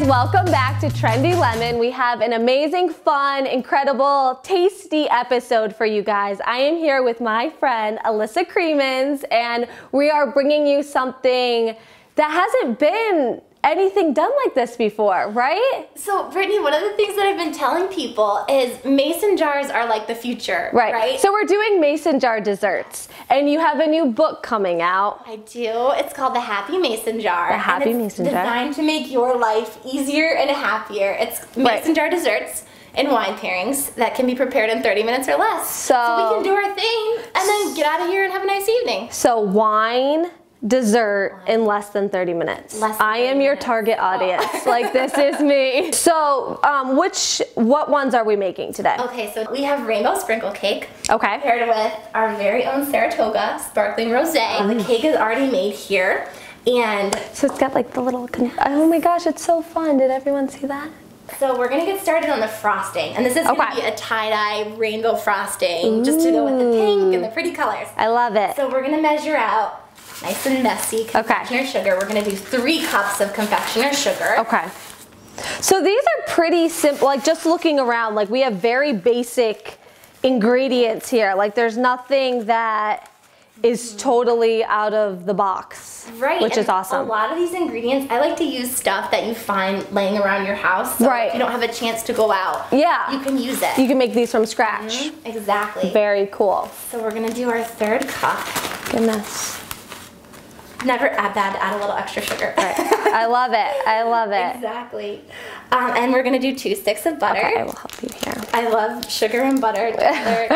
welcome back to Trendy Lemon. We have an amazing, fun, incredible, tasty episode for you guys. I am here with my friend Alyssa Cremeans, and we are bringing you something that hasn't been anything done like this before, right? So Brittany, one of the things that I've been telling people is mason jars are like the future, right? So we're doing mason jar desserts, and you have a new book coming out. I do. It's called The Happy Mason Jar. The Happy Mason Jar. Designed to make your life easier and happier. It's mason jar desserts and wine pairings that can be prepared in 30 minutes or less. So we can do our thing and then get out of here and have a nice evening. So wine, dessert in less than 30 minutes. I am your target audience. Like, this is me. So what ones are we making today? Okay, so we have rainbow sprinkle cake. Okay. Paired with our very own Saratoga sparkling rosé. The cake is already made here. And so it's got like the little, oh my gosh, it's so fun. Did everyone see that? So we're gonna get started on the frosting. And this is gonna be a tie-dye rainbow frosting, just to go with the pink and the pretty colors. I love it. So we're gonna measure out nice and messy confectioner's sugar. We're gonna do 3 cups of confectioner's sugar. Okay. So these are pretty simple, like just looking around, like we have very basic ingredients here. Like there's nothing that is totally out of the box. Right. Which is awesome. A lot of these ingredients, I like to use stuff that you find laying around your house. So if you don't have a chance to go out, you can use it. You can make these from scratch. Exactly. Very cool. So we're gonna do our 3rd cup. Goodness. Never bad to add a little extra sugar. Right. I love it. I love it. Exactly. And we're gonna do 2 sticks of butter. Okay, I will help you here. I love sugar and butter together.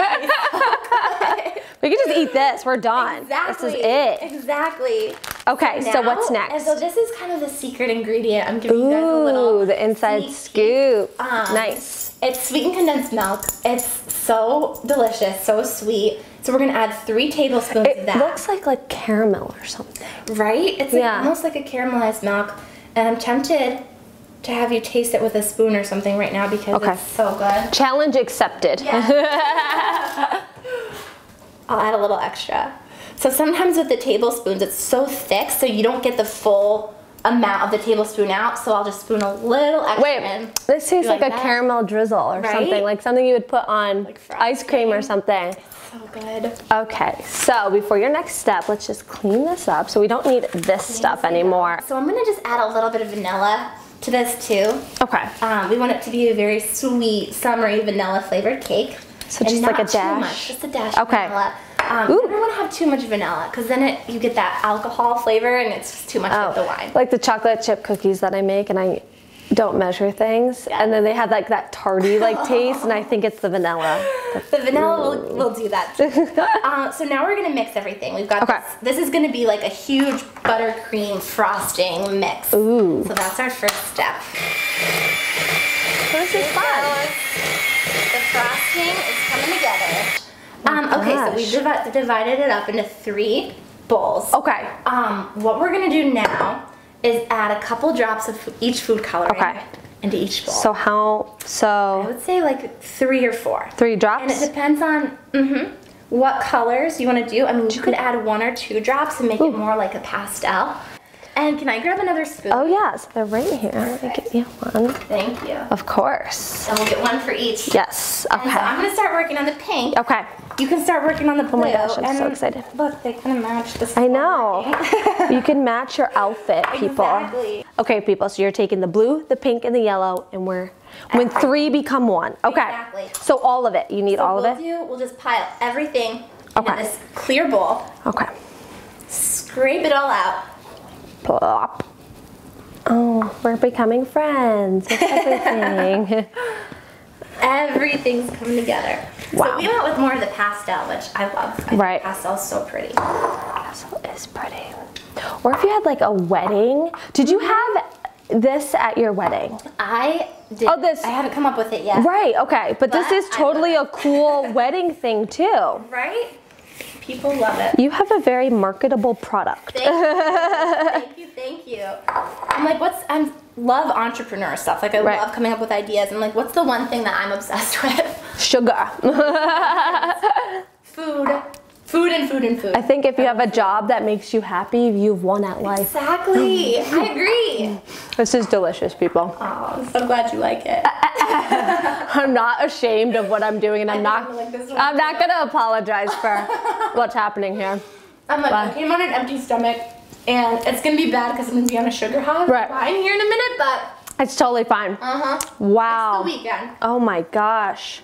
We can just eat this. We're done. Exactly. This is it. Exactly. Okay, so what's next? And so this is kind of the secret ingredient. I'm giving you guys a little the inside scoop. Nice. It's sweetened condensed milk. It's so delicious, so sweet. So we're gonna add 3 tablespoons of that. It looks like caramel or something. Right? It's like almost like a caramelized milk. And I'm tempted to have you taste it with a spoon or something right now because it's so good. Challenge accepted. Yeah. I'll add a little extra. So sometimes with the tablespoons, it's so thick, so you don't get the full amount of the tablespoon out, so I'll just spoon a little extra in. This tastes like a caramel drizzle or something, like something you would put on ice cream or something. So good. Okay, so before your next step, let's just clean this up so we don't need this stuff anymore. So I'm gonna just add a little bit of vanilla to this too. Okay. We want it to be a very sweet, summery, vanilla flavored cake. So just like a dash? Too much, just a dash of vanilla. You never want to have too much vanilla because then you get that alcohol flavor and it's just too much with the wine. Like the chocolate chip cookies that I make, and I don't measure things, and then they have like that tarty taste, and I think it's the vanilla. The vanilla will do that too. So now we're gonna mix everything. We've got this is gonna be like a huge buttercream frosting mix. Ooh. So that's our first step. This is fun. The frosting is coming together. Okay, so we divided it up into 3 bowls. Okay. What we're gonna do now is add a couple drops of each food coloring into each bowl. So I would say like 3 or 4. 3 drops? And it depends on what colors you want to do. I mean, you could add 1 or 2 drops and make it more like a pastel. And can I grab another spoon? Oh yes, they're right here. Let me get you one. Thank you. Of course. And we'll get 1 for each. Yes. Okay. And so I'm gonna start working on the pink. Okay. You can start working on the blue. Oh my gosh, I'm so excited. Look, they kind of match this. I know. You can match your outfit, people. Exactly. Okay, people, so you're taking the blue, the pink, and the yellow, and when 3 become 1. Okay. Exactly. So all of it, you need all of it? We'll just pile everything into this clear bowl. Okay. Scrape it all out. Plop. Oh, we're becoming friends. It's everything. Everything's coming together. Wow. So we went with more of the pastel, which I love. I think pastel's so pretty. Pastel is pretty. Or if you had like a wedding. Did you have this at your wedding? I did. Oh, this. I haven't come up with it yet. Right, okay. But this is totally a cool wedding thing too. Right? People love it. You have a very marketable product. Thank you. Thank you, thank you. I'm like, I love entrepreneur stuff. Like I love coming up with ideas. I'm like, what's the one thing that I'm obsessed with? Sugar. Food. Food and food and food. I think if you have a job that makes you happy, you've won at life. Exactly. I agree. This is delicious, people. Oh, I'm so glad you like it. I'm not ashamed of what I'm doing, and I'm not gonna apologize for what's happening here. I'm like, I came on an empty stomach, and it's gonna be bad because I'm gonna be on a sugar high. Fine here in a minute, but it's totally fine. Wow. It's the weekend. Oh my gosh.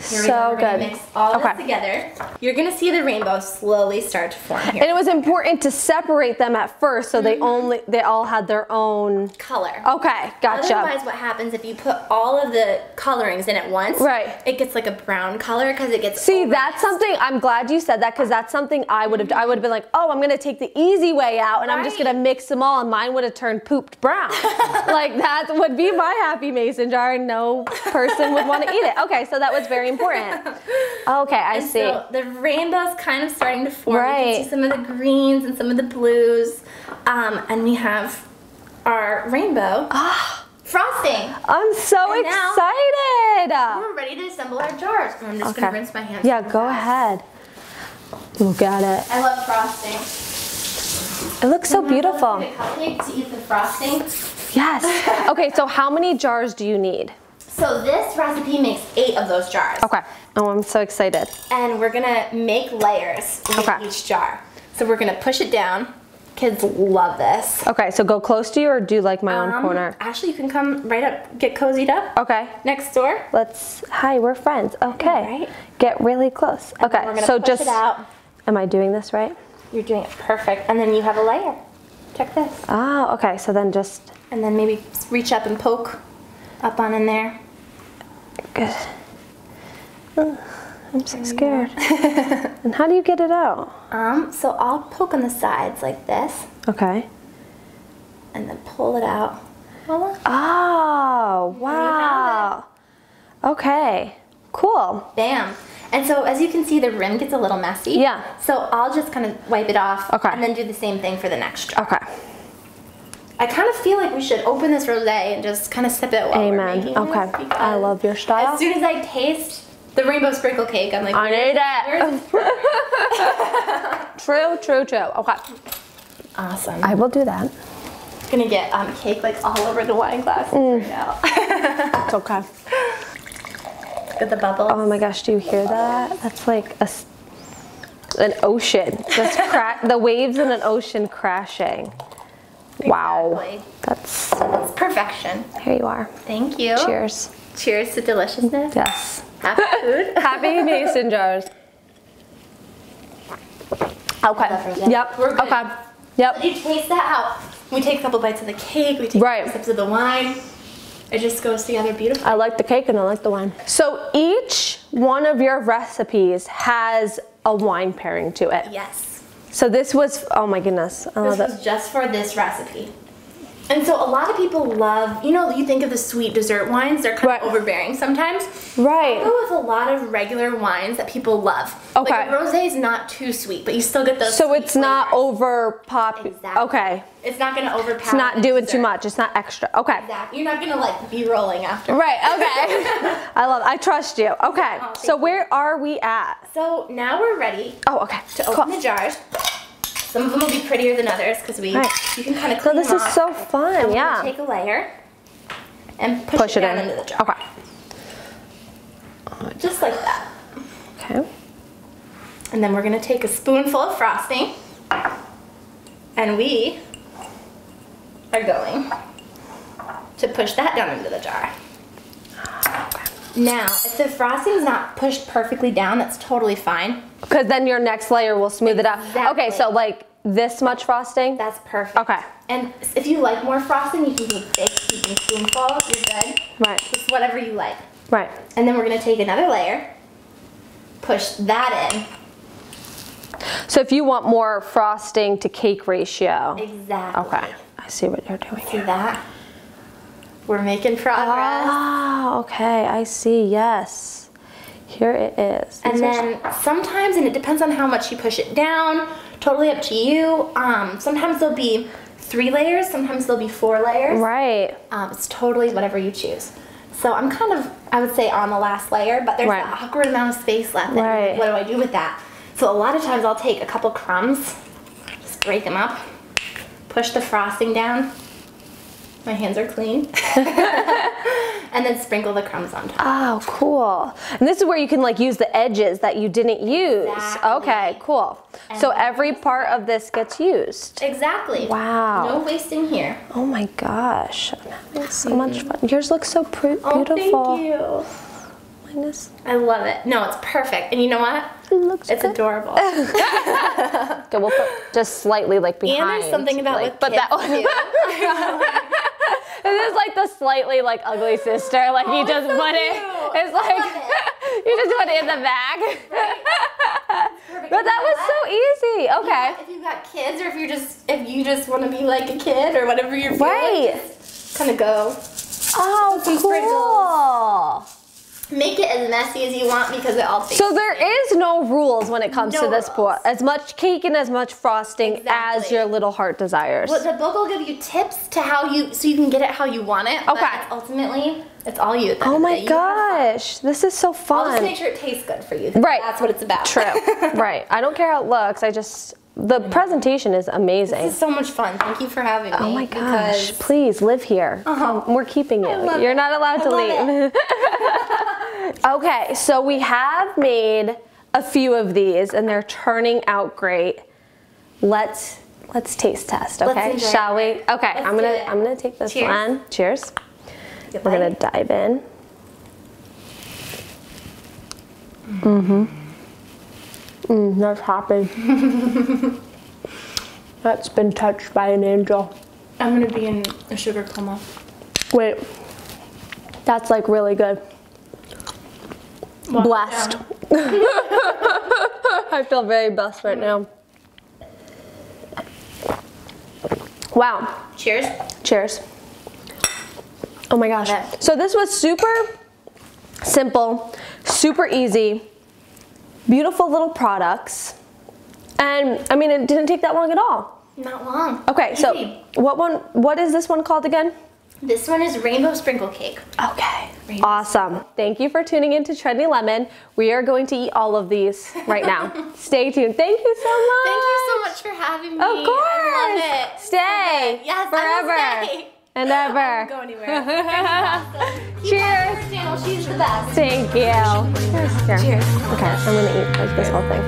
Here we go. We're good. gonna mix all this together. You're gonna see the rainbow slowly start to form here. And it was important to separate them at first, so they all had their own color. Okay, gotcha. Otherwise, what happens if you put all of the colorings in at once? Right. It gets like a brown color because it gets. See, that's something. I'm glad you said that because that's something I would have. I would have been like, oh, I'm gonna take the easy way out, and I'm just gonna mix them all, and mine would have turned pooped brown. Like that would be my happy mason jar, and no person would want to eat it. Okay, so that was very important. Okay, I see. So the rainbow's kind of starting to form. You can see some of the greens and some of the blues. And we have our rainbow frosting. I'm so excited. Now we're ready to assemble our jars. I'm just going to rinse my hands. Yeah, go ahead. Look at it. I love frosting. It looks so beautiful. The cupcake to eat the frosting. Yes. Okay, so how many jars do you need? So this recipe makes 8 of those jars. Okay. Oh, I'm so excited. And we're gonna make layers in each jar. So we're gonna push it down. Kids love this. Okay, so go close to you or do like my own corner? Actually, you can come right up, get cozied up. Okay. Next door. Hi, we're friends. Okay. Right. Get really close. And okay, we're gonna so push it out. Am I doing this right? You're doing it perfect. And then you have a layer. Check this. Oh, okay, so then just. And then maybe reach up and poke up on in there. Good. Oh, I'm so scared. And how do you get it out? So I'll poke on the sides like this. Okay. And then pull it out. Voila. Oh, wow. Okay, cool. Bam. And so as you can see, the rim gets a little messy. Yeah. So I'll just kind of wipe it off. Okay. And then do the same thing for the next jar. Okay. I kind of feel like we should open this rosé and just kind of sip it while we're making it. Okay. I love your style. As soon as I taste the rainbow sprinkle cake, I'm like, I need it. True. Okay. Awesome. I will do that. I'm gonna get cake like all over the wine glasses right now. It's okay. With the bubbles. Oh my gosh, do you hear that? That's like an ocean. Just the waves in an ocean crashing. Wow. That's perfection. Here you are. Thank you. Cheers. Cheers to deliciousness. Yes. Happy food. Happy mason jars. Okay. Yep. We're good. Okay. Yep. You taste that out. We take a couple bites of the cake. We take sips of the wine. It just goes together beautifully. I like the cake and I like the wine. So each one of your recipes has a wine pairing to it. Yes. So this was, oh my goodness. This was just for this recipe. And so a lot of people love, you think of the sweet dessert wines, they're kind of overbearing sometimes. Right. I go with a lot of regular wines that people love. Okay. Like a rosé is not too sweet, but you still get those So it's not flavors. over pop. Exactly. Okay. It's not going to overpower. It's not doing too much. It's not extra. Okay. Exactly. You're not going to like be rolling after. Right. Okay. I trust you. Okay. So where are we at? So now we're ready. Oh, okay. To open the jars. Some of them will be prettier than others because you can kind of clean them off. So this is so fun. And yeah. Take a layer and push it down into the jar. Okay. Just like that. Okay. And then we're going to take a spoonful of frosting and we are going to push that down into the jar. Now, if the frosting is not pushed perfectly down, that's totally fine. Because then your next layer will smooth it out. Okay, so like this much frosting? That's perfect. Okay. And if you like more frosting, you can do big, you can spoonful, you're good. Right. It's whatever you like. Right. And then we're going to take another layer, push that in. So if you want more frosting to cake ratio. Exactly. Okay. I see what you're doing. See that? We're making progress. Ah, okay. I see. Yes. Here it is. And then sometimes, and it depends on how much you push it down, totally up to you. Sometimes there'll be 3 layers, sometimes there'll be 4 layers. Right. It's totally whatever you choose. So I'm kind of, I would say, on the last layer, but there's an awkward amount of space left. Right. What do I do with that? So a lot of times I'll take a couple crumbs, just break them up, push the frosting down. My hands are clean. And then sprinkle the crumbs on top. Oh, cool. And this is where you can like use the edges that you didn't use. Exactly. Okay, cool. And so every part of this gets used. Exactly. Wow. No wasting here. Oh my gosh. I'm having so much fun. Yours looks so beautiful. Oh, thank you. Minus. I love it. No, it's perfect. And you know what? It looks It's good. adorable. Okay, we'll put just slightly like behind. And there's something about like, with but kids that one. This is like the slightly like ugly sister. Like you just so put it. cute. It's like you just put it in the bag. Right. But that was so easy. Okay. If you've got kids, or if you just want to be like a kid, or whatever you're feeling, Right. just kind of go. Oh, Some cool. Make it as messy as you want because it all tastes. So there is no rules when it comes to this pot. As much cake and as much frosting as your little heart desires. Well, the book will give you tips to so you can get it how you want it. Okay. But ultimately, it's all you. Oh my gosh, this is so fun. I'll just make sure it tastes good for you. Right. That's what it's about. True. Right. I don't care how it looks. The presentation is amazing. This is so much fun. Thank you for having me. Oh my gosh. Please live here. We're keeping you. You're not allowed to leave. Okay, so we have made a few of these and they're turning out great. Let's taste test, okay? Shall we? Okay, I'm gonna take this one. Cheers. We're gonna dive in. That's happy. That's been touched by an angel. I'm gonna be in a sugar coma. Wait, that's like really good. Blessed. I feel very blessed right now. Wow. Cheers. Cheers. Oh my gosh. So this was super simple, super easy, beautiful little products. And I mean, it didn't take that long at all. Not long. Okay, so what is this one called again? This one is rainbow sprinkle cake. Okay, awesome. Thank you for tuning in to Trendy Lemon. We are going to eat all of these right now. Stay tuned. Thank you so much. Thank you so much for having me. Of course. I love it. Stay. Yes, forever. I will stay. And ever. I won't go anywhere. Cheers. Keep channel. She's the best. Thank you. Cheers. Cheers. Okay, I'm gonna eat like this whole thing.